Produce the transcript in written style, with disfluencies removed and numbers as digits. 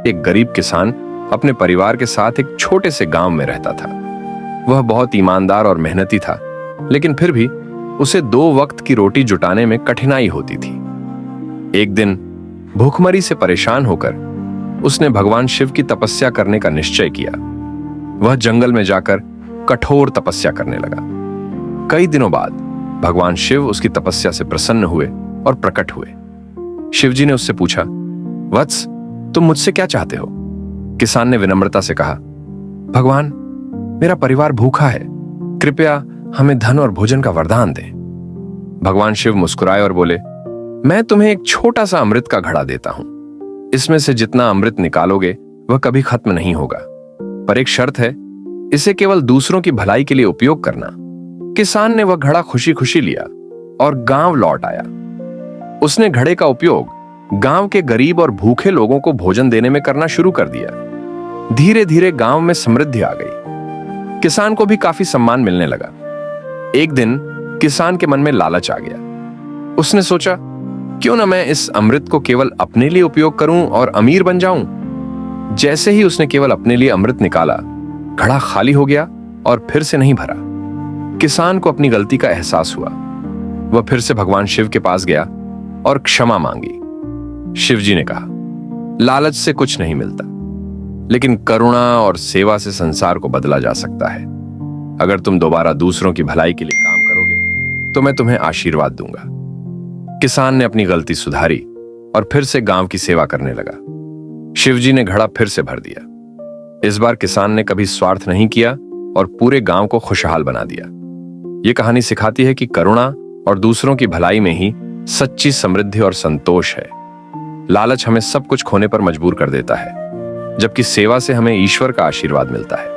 एक गरीब किसान अपने परिवार के साथ एक छोटे से गांव में रहता था। वह बहुत ईमानदार और मेहनती था, लेकिन फिर भी उसे 2 वक्त की रोटी जुटाने में कठिनाई होती थी। एक दिन भूखमरी से परेशान होकर उसने भगवान शिव की तपस्या करने का निश्चय किया। वह जंगल में जाकर कठोर तपस्या करने लगा। कई दिनों बाद भगवान शिव उसकी तपस्या से प्रसन्न हुए और प्रकट हुए। शिवजी ने उससे पूछा, वत्स, तुम मुझसे क्या चाहते हो? किसान ने विनम्रता से कहा, भगवान, मेरा परिवार भूखा है, कृपया हमें धन और भोजन का वरदान दें। भगवान शिव मुस्कुराए और बोले, मैं तुम्हें एक छोटा सा अमृत का घड़ा देता हूं। इसमें से जितना अमृत निकालोगे वह कभी खत्म नहीं होगा, पर एक शर्त है, इसे केवल दूसरों की भलाई के लिए उपयोग करना। किसान ने वह घड़ा खुशी खुशी लिया और गांव लौट आया। उसने घड़े का उपयोग गांव के गरीब और भूखे लोगों को भोजन देने में करना शुरू कर दिया। धीरे धीरे गांव में समृद्धि आ गई। किसान को भी काफी सम्मान मिलने लगा। एक दिन किसान के मन में लालच आ गया। उसने सोचा, क्यों ना मैं इस अमृत को केवल अपने लिए उपयोग करूं और अमीर बन जाऊं। जैसे ही उसने केवल अपने लिए अमृत निकाला, घड़ा खाली हो गया और फिर से नहीं भरा। किसान को अपनी गलती का एहसास हुआ। वह फिर से भगवान शिव के पास गया और क्षमा मांगी। शिवजी ने कहा, लालच से कुछ नहीं मिलता, लेकिन करुणा और सेवा से संसार को बदला जा सकता है। अगर तुम दोबारा दूसरों की भलाई के लिए काम करोगे तो मैं तुम्हें आशीर्वाद दूंगा। किसान ने अपनी गलती सुधारी और फिर से गांव की सेवा करने लगा। शिवजी ने घड़ा फिर से भर दिया। इस बार किसान ने कभी स्वार्थ नहीं किया और पूरे गांव को खुशहाल बना दिया। यह कहानी सिखाती है कि करुणा और दूसरों की भलाई में ही सच्ची समृद्धि और संतोष है। लालच हमें सब कुछ खोने पर मजबूर कर देता है, जबकि सेवा से हमें ईश्वर का आशीर्वाद मिलता है।